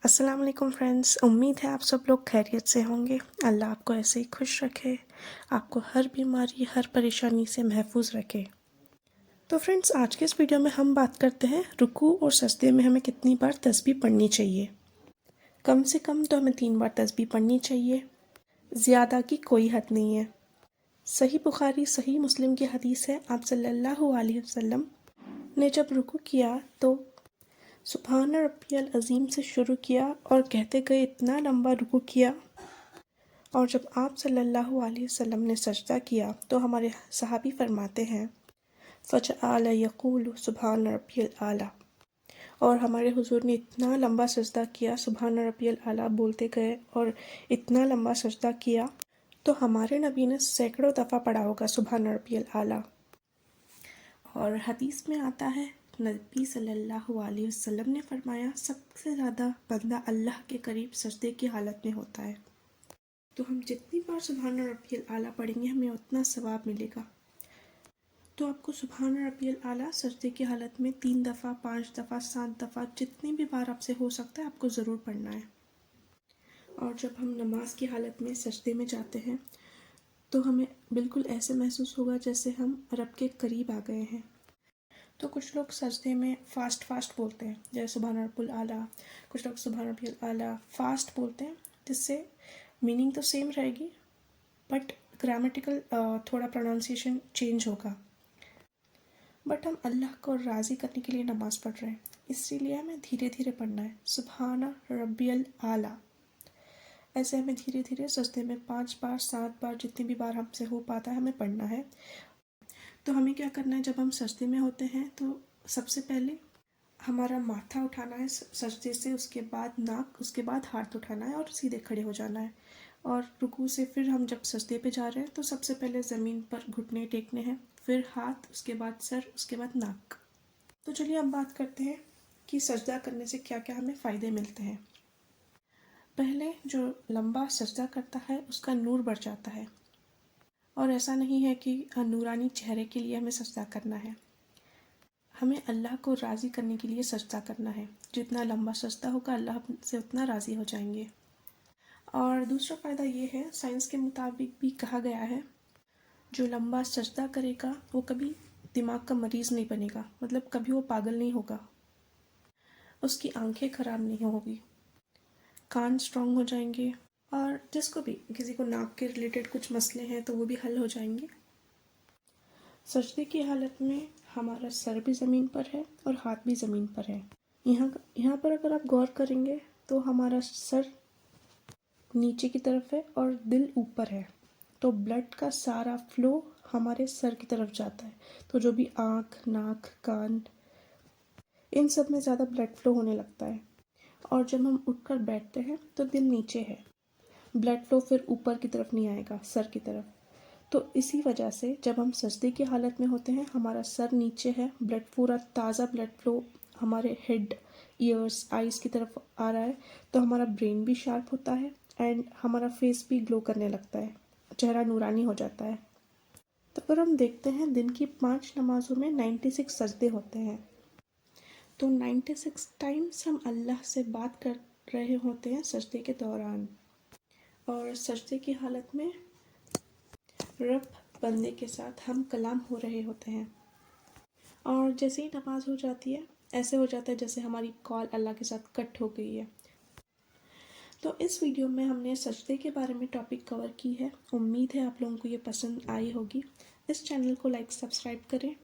अस्सलाम वालेकुम फ्रेंड्स, उम्मीद है आप सब लोग खैरियत से होंगे। अल्लाह आपको ऐसे ही खुश रखे, आपको हर बीमारी हर परेशानी से महफूज रखे। तो फ्रेंड्स, आज के इस वीडियो में हम बात करते हैं रुकू और सजदे में हमें कितनी बार तस्बीह पढ़नी चाहिए। कम से कम तो हमें 3 बार तस्बीह पढ़नी चाहिए, ज़्यादा की कोई हद नहीं है। सही बुखारी सही मुस्लिम की हदीस है, आप सल्लल्लाहु अलैहि वसल्लम ने जब रुकू किया तो सुबहान रब्बियल अज़ीम से शुरू किया और कहते गए इतना लंबा रुकू किया, और जब आप सल्लल्लाहु अलैहि वसल्लम ने सजदा किया तो हमारे सहाबी फरमाते हैं फ़जअल यक़ूलु सुबहान रब्बियल आला, और हमारे हुजूर ने इतना लंबा सजदा किया, सुबहान रब्बियल आला बोलते गए और इतना लंबा सजदा किया तो हमारे नबी ने सैकड़ों दफ़ा पढ़ा होगा सुबहान रब्बियल आला। और हदीस में आता है नबी सल्लल्लाहु अलैहि वसल्लम ने फरमाया सबसे ज़्यादा बंदा अल्लाह के करीब सजदे की हालत में होता है। तो हम जितनी बार सुबहान रब्बियल आला पढ़ेंगे हमें उतना सवाब मिलेगा। तो आपको सुबहान रब्बियल आला सजदे की हालत में 3 दफ़ा 5 दफ़ा 7 दफ़ा जितनी भी बार आपसे हो सकता है आपको ज़रूर पढ़ना है। और जब हम नमाज की हालत में सजदे में जाते हैं तो हमें बिल्कुल ऐसे महसूस होगा जैसे हम रब के करीब आ गए हैं। तो कुछ लोग सजदे में फ़ास्ट बोलते हैं, जैसे सुबहान रब्बियल आला। कुछ लोग सुबहान रब्बियल आला फ़ास्ट बोलते हैं, जिससे मीनिंग तो सेम रहेगी बट ग्रामेटिकल थोड़ा प्रोनाउंसिएशन चेंज होगा। बट हम अल्लाह को राज़ी करने के लिए नमाज़ पढ़ रहे हैं, इसीलिए हमें धीरे धीरे पढ़ना है सुबहान रब्बियल आला। ऐसे हमें धीरे धीरे सजदे में 5 बार 7 बार जितनी भी बार हमसे हो पाता है हमें पढ़ना है। तो हमें क्या करना है, जब हम सजदे में होते हैं तो सबसे पहले हमारा माथा उठाना है सजदे से, उसके बाद नाक, उसके बाद हाथ उठाना है और सीधे खड़े हो जाना है। और रुकू से फिर हम जब सजदे पे जा रहे हैं तो सबसे पहले ज़मीन पर घुटने टेकने हैं, फिर हाथ, उसके बाद सर, उसके बाद नाक। तो चलिए अब बात करते हैं कि सजदा करने से क्या क्या हमें फ़ायदे मिलते हैं। पहले जो लंबा सजदा करता है उसका नूर बढ़ जाता है, और ऐसा नहीं है कि नूरानी चेहरे के लिए हमें सजदा करना है, हमें अल्लाह को राज़ी करने के लिए सजदा करना है। जितना लंबा सजदा होगा अल्लाह से उतना राज़ी हो जाएंगे। और दूसरा फ़ायदा ये है, साइंस के मुताबिक भी कहा गया है जो लंबा सजदा करेगा वो कभी दिमाग का मरीज़ नहीं बनेगा, मतलब कभी वो पागल नहीं होगा, उसकी आंखें ख़राब नहीं होगी, कान स्ट्रॉन्ग हो जाएंगे, और जिसको भी किसी को नाक के रिलेटेड कुछ मसले हैं तो वो भी हल हो जाएंगे। सजदे की हालत में हमारा सर भी ज़मीन पर है और हाथ भी ज़मीन पर है। यहाँ पर अगर आप गौर करेंगे तो हमारा सर नीचे की तरफ है और दिल ऊपर है, तो ब्लड का सारा फ्लो हमारे सर की तरफ जाता है। तो जो भी आँख, नाक, कान, इन सब में ज़्यादा ब्लड फ्लो होने लगता है। और जब हम उठकर बैठते हैं तो दिल नीचे है, ब्लड फ्लो फिर ऊपर की तरफ नहीं आएगा, सर की तरफ। तो इसी वजह से जब हम सजदे की हालत में होते हैं हमारा सर नीचे है, ब्लड पूरा ताज़ा ब्लड फ्लो हमारे हेड, ईयर्स, आइज़ की तरफ आ रहा है, तो हमारा ब्रेन भी शार्प होता है एंड हमारा फेस भी ग्लो करने लगता है, चेहरा नूरानी हो जाता है। तो अगर हम देखते हैं दिन की 5 नमाज़ों में 96 सजदे होते हैं, तो 96 टाइम्स हम अल्लाह से बात कर रहे होते हैं सजदे के दौरान। और सजदे की हालत में रब बंदे के साथ हम कलाम हो रहे होते हैं, और जैसे ही नमाज हो जाती है ऐसे हो जाता है जैसे हमारी कॉल अल्लाह के साथ कट हो गई है। तो इस वीडियो में हमने सजदे के बारे में टॉपिक कवर की है। उम्मीद है आप लोगों को ये पसंद आई होगी। इस चैनल को लाइक सब्सक्राइब करें